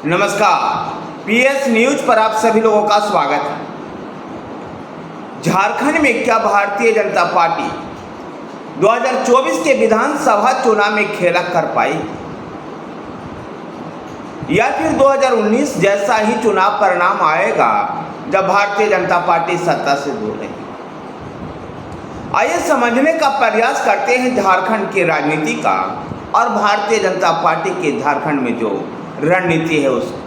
नमस्कार, PS news पर आप सभी लोगों का स्वागत है। झारखंड में क्या भारतीय जनता पार्टी 2024 के विधानसभा चुनाव में खेला कर पाई, या फिर 2019 जैसा ही चुनाव परिणाम आएगा जब भारतीय जनता पार्टी सत्ता से दूर रहेगी? आइए समझने का प्रयास करते हैं झारखंड की राजनीति का और भारतीय जनता पार्टी के झारखंड में जो रणनीति है उसको।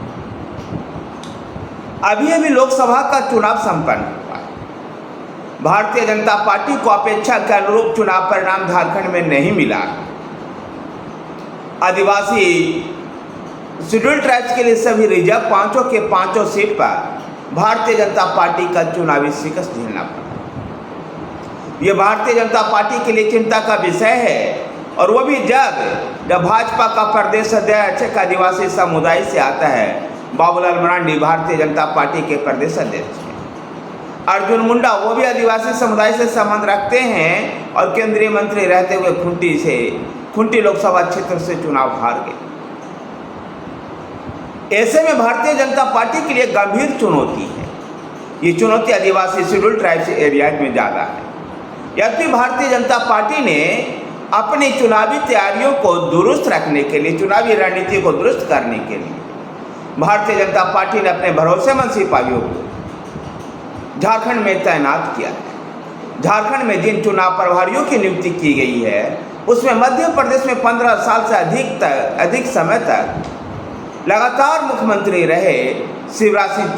अभी लोकसभा का चुनाव संपन्न हुआ है। भारतीय जनता पार्टी को अपेक्षा के अनुरूप चुनाव परिणाम झारखंड में नहीं मिला। आदिवासी शेड्यूल ट्राइब्स के लिए सभी रिजर्व पांचों के पांचों सीट पर भारतीय जनता पार्टी का चुनावी शिकस्त झेलना पड़ा। यह भारतीय जनता पार्टी के लिए चिंता का विषय है, और वो भी जब भाजपा का प्रदेश अध्यक्ष एक आदिवासी समुदाय से आता है। बाबूलाल मरांडी भारतीय जनता पार्टी के प्रदेश अध्यक्ष हैं। अर्जुन मुंडा वो भी आदिवासी समुदाय से संबंध रखते हैं और केंद्रीय मंत्री रहते हुए खुंटी लोकसभा क्षेत्र से चुनाव हार गए। ऐसे में भारतीय जनता पार्टी के लिए गंभीर चुनौती है। ये चुनौती आदिवासी शेड्यूल ट्राइब्स एरियाज में ज़्यादा है। यद्यपि भारतीय जनता पार्टी ने अपनी चुनावी तैयारियों को दुरुस्त रखने के लिए, चुनावी रणनीति को दुरुस्त करने के लिए भारतीय जनता पार्टी ने अपने भरोसेमंद सिपाहियों को झारखंड में तैनात किया है। झारखंड में जिन चुनाव प्रभारियों की नियुक्ति की गई है उसमें मध्य प्रदेश में 15 साल से अधिक समय तक लगातार मुख्यमंत्री रहे शिवराज सिंह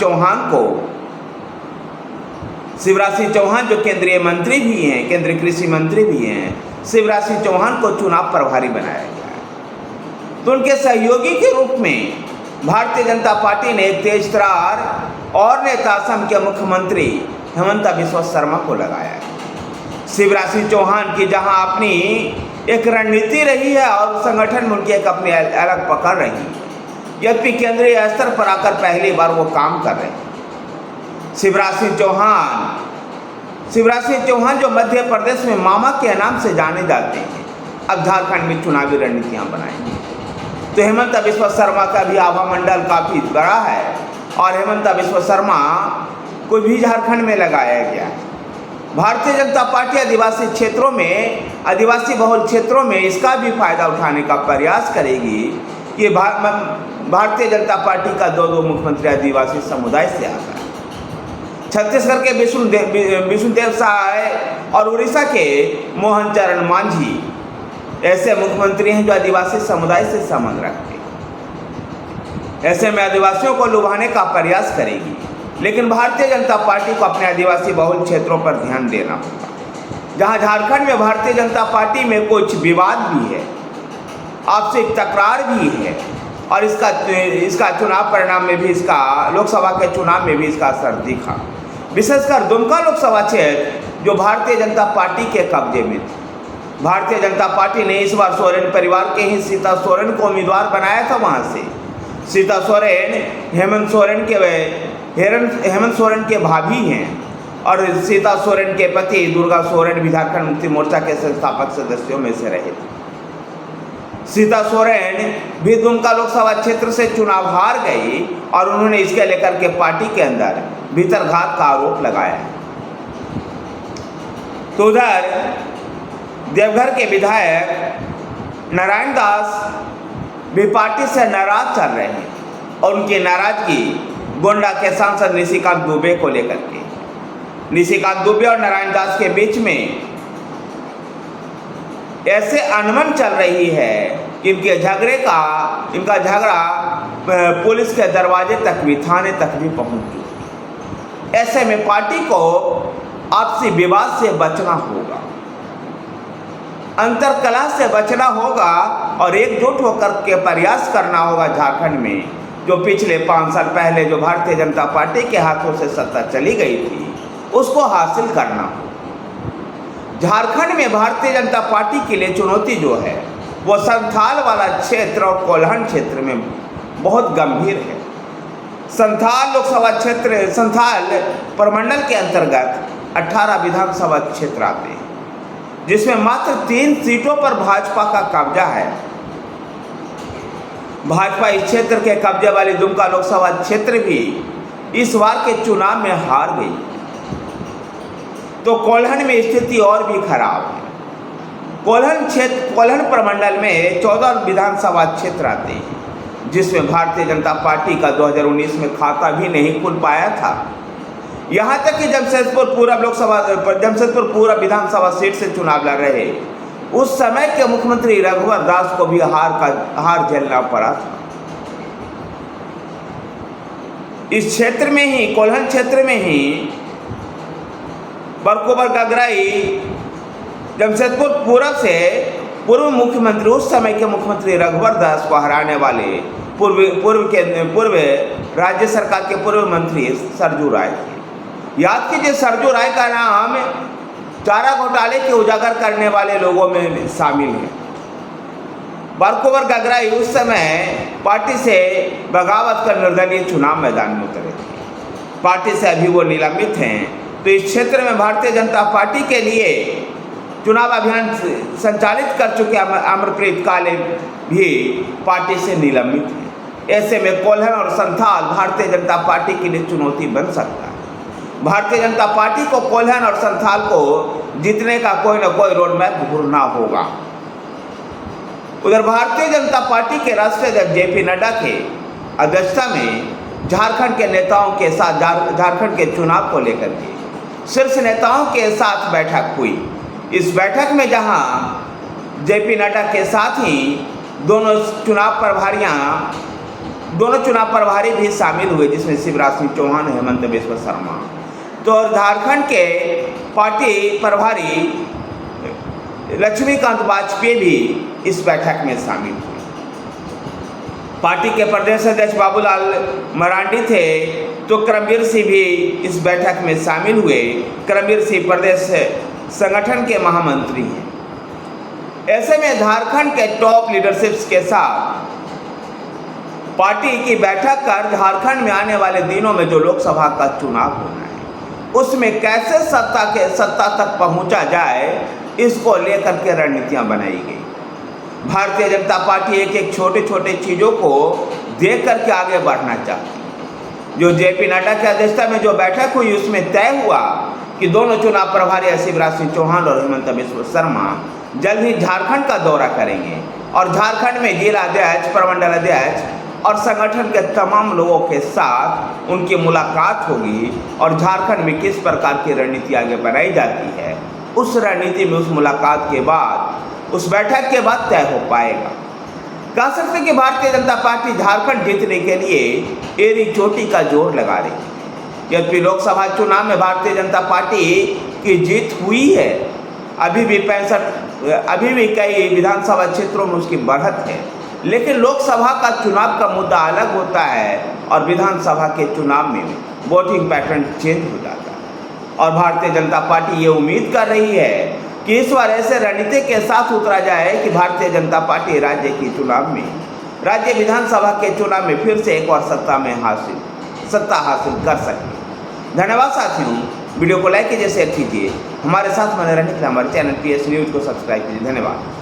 चौहान जो केंद्रीय मंत्री भी हैं, केंद्रीय कृषि मंत्री भी हैं, शिवराज सिंह चौहान को चुनाव प्रभारी बनाया गया है। तो उनके सहयोगी के रूप में भारतीय जनता पार्टी ने तेज तरार और नेता असम के मुख्यमंत्री हेमंत बिस्वा शर्मा को लगाया है। शिवराज सिंह चौहान की जहां अपनी एक रणनीति रही है और संगठन में उनकी एक अपनी अलग पकड़ रही है, यद्यपि केंद्रीय स्तर पर आकर पहली बार वो काम कर रहे हैं। शिवराज सिंह चौहान जो मध्य प्रदेश में मामा के नाम से जाने जाते हैं, अब झारखंड में चुनावी रणनीतियां बनाएंगे। तो हेमंत बिस्वा शर्मा का भी आभा मंडल काफ़ी बड़ा है और हेमंत बिस्वा शर्मा को भी झारखंड में लगाया गया है। भारतीय जनता पार्टी आदिवासी बहुल क्षेत्रों में इसका भी फायदा उठाने का प्रयास करेगी कि भारतीय जनता पार्टी का दो मुख्यमंत्री आदिवासी समुदाय से आता है। छत्तीसगढ़ के विष्णुदेव साय और उड़ीसा के मोहन चरण मांझी ऐसे मुख्यमंत्री हैं जो आदिवासी समुदाय से संबंध रखते हैं। ऐसे में आदिवासियों को लुभाने का प्रयास करेगी, लेकिन भारतीय जनता पार्टी को अपने आदिवासी बहुल क्षेत्रों पर ध्यान देना होगा। जहां झारखंड में भारतीय जनता पार्टी में कुछ विवाद भी है, आपसी तकरार भी है, और इसका चुनाव परिणाम में भी, इसका लोकसभा के चुनाव में भी इसका असर दिखा। विशेषकर दुमका लोकसभा क्षेत्र जो भारतीय जनता पार्टी के कब्जे में थी। भारतीय जनता पार्टी ने इस बार सोरेन परिवार के ही सीता सोरेन को उम्मीदवार बनाया था। वहाँ से सीता सोरेन हेमंत सोरेन के भाभी हैं, और सीता सोरेन के पति दुर्गा सोरेन भी झारखंड मुक्ति मोर्चा के संस्थापक सदस्यों में से रहे थे। सीता सोरेन भी दुमका लोकसभा क्षेत्र से चुनाव हार गई और उन्होंने इसके लेकर के पार्टी के अंदर भीतरघात का आरोप लगाया। तो उधर देवघर के विधायक नारायण दास भी पार्टी से नाराज चल रहे हैं, और उनकी नाराजगी गोंडा के सांसद निशिकांत दुबे को लेकर के। निशिकांत दुबे और नारायण दास के बीच में ऐसे अनबन चल रही है कि इनका झगड़ा पुलिस के दरवाजे तक भी, थाने तक भी पहुंच चुका। ऐसे में पार्टी को आपसी विवाद से बचना होगा, अंतरकलह से बचना होगा और एकजुट होकर के प्रयास करना होगा। झारखंड में जो पिछले 5 साल पहले जो भारतीय जनता पार्टी के हाथों से सत्ता चली गई थी, उसको हासिल करना होगा। झारखंड में भारतीय जनता पार्टी के लिए चुनौती जो है वो संथाल वाला क्षेत्र और कोल्हान क्षेत्र में बहुत गंभीर है। संथाल लोकसभा क्षेत्र, संथाल प्रमंडल के अंतर्गत 18 विधानसभा क्षेत्र आते हैं, जिसमें मात्र 3 सीटों पर भाजपा का कब्जा है। भाजपा इस क्षेत्र के कब्जे वाली दुमका लोकसभा क्षेत्र भी इस बार के चुनाव में हार गई, तो कोल्हन में स्थिति और भी खराब है। कोल्हन प्रमंडल में 14 विधानसभा क्षेत्र आते हैं, जिसमें भारतीय जनता पार्टी का 2019 में खाता भी नहीं खुल पाया था। यहाँ तक कि जमशेदपुर पूरब विधानसभा सीट से चुनाव लड़ रहे उस समय के मुख्यमंत्री रघुवर दास को भी हार झेलना पड़ा था। इस क्षेत्र में ही, कोल्हन क्षेत्र में ही बरकोबर गगराई जमशेदपुर पूरब से पूर्व मुख्यमंत्री, उस समय के मुख्यमंत्री रघुवर दास को हराने वाले पूर्व राज्य सरकार के पूर्व मंत्री सरजू राय थे। याद कीजिए, सरजू राय का नाम चारा घोटाले के उजागर करने वाले लोगों में शामिल है। बरकोबर गगराई उस समय पार्टी से बगावत कर निर्दलीय चुनाव मैदान में उतरे थे। पार्टी से अभी वो निलंबित हैं, तो इस क्षेत्र में भारतीय जनता पार्टी के लिए चुनाव अभियान संचालित कर चुके अमरप्रीत काले भी पार्टी से निलंबित हैं। ऐसे में कोल्हन और संथाल भारतीय जनता पार्टी के लिए चुनौती बन सकता है। भारतीय जनता पार्टी को कोल्हन और संथाल को जीतने का कोई न कोई रोड मैप ढूंढना होगा। उधर भारतीय जनता पार्टी के राष्ट्रीय अध्यक्ष जेपी नड्डा के अध्यक्षता में झारखंड के नेताओं के साथ झारखंड के चुनाव को लेकर के शीर्ष नेताओं के साथ बैठक हुई। इस बैठक में जहां जेपी नड्डा के साथ ही दोनों चुनाव प्रभारी भी शामिल हुए, जिसमें शिवराज सिंह चौहान, हेमंत बिस्वा शर्मा। तो झारखंड के पार्टी प्रभारी लक्ष्मीकांत वाजपेयी भी इस बैठक में शामिल हुए। पार्टी के प्रदेश अध्यक्ष बाबूलाल मरांडी थे, तो करमवीर सिंह भी इस बैठक में शामिल हुए। करमवीर सिंह प्रदेश संगठन के महामंत्री हैं। ऐसे में झारखंड के टॉप लीडरशिप्स के साथ पार्टी की बैठक कर झारखंड में आने वाले दिनों में जो लोकसभा का चुनाव होना है, उसमें कैसे सत्ता तक पहुंचा जाए, इसको लेकर के रणनीतियां बनाई गई। भारतीय जनता पार्टी एक छोटे छोटे चीज़ों को देख करके आगे बढ़ना चाहती है। जो जेपी नड्डा की अध्यक्षता में जो बैठक हुई, उसमें तय हुआ कि दोनों चुनाव प्रभारी शिवराज सिंह चौहान और हेमंत बिस्वा शर्मा जल्द ही झारखंड का दौरा करेंगे और झारखंड में जिला अध्यक्ष, प्रमंडल अध्यक्ष और संगठन के तमाम लोगों के साथ उनकी मुलाकात होगी और झारखंड में किस प्रकार की रणनीति आगे बनाई जाती है, उस रणनीति में उस मुलाकात के बाद, उस बैठक के बाद तय हो पाएगा। कह सकते हैं कि भारतीय जनता पार्टी झारखंड जीतने के लिए एड़ी चोटी का जोर लगा रही है। यद्यपि लोकसभा चुनाव में भारतीय जनता पार्टी की जीत हुई है, अभी भी कई विधानसभा क्षेत्रों में उसकी बढ़त है, लेकिन लोकसभा का चुनाव का मुद्दा अलग होता है और विधानसभा के चुनाव में वोटिंग पैटर्न चेंज हो जाता है। और भारतीय जनता पार्टी ये उम्मीद कर रही है कि इस बार ऐसे रणनीति के साथ उतरा जाए कि भारतीय जनता पार्टी राज्य विधानसभा के चुनाव में फिर से एक और सत्ता हासिल कर सके। धन्यवाद साथियों, वीडियो को लाइक कीजिए, शेयर कीजिए। हमारे साथ बने रहने के लिए हमारे चैनल PS न्यूज़ को सब्सक्राइब कीजिए। धन्यवाद।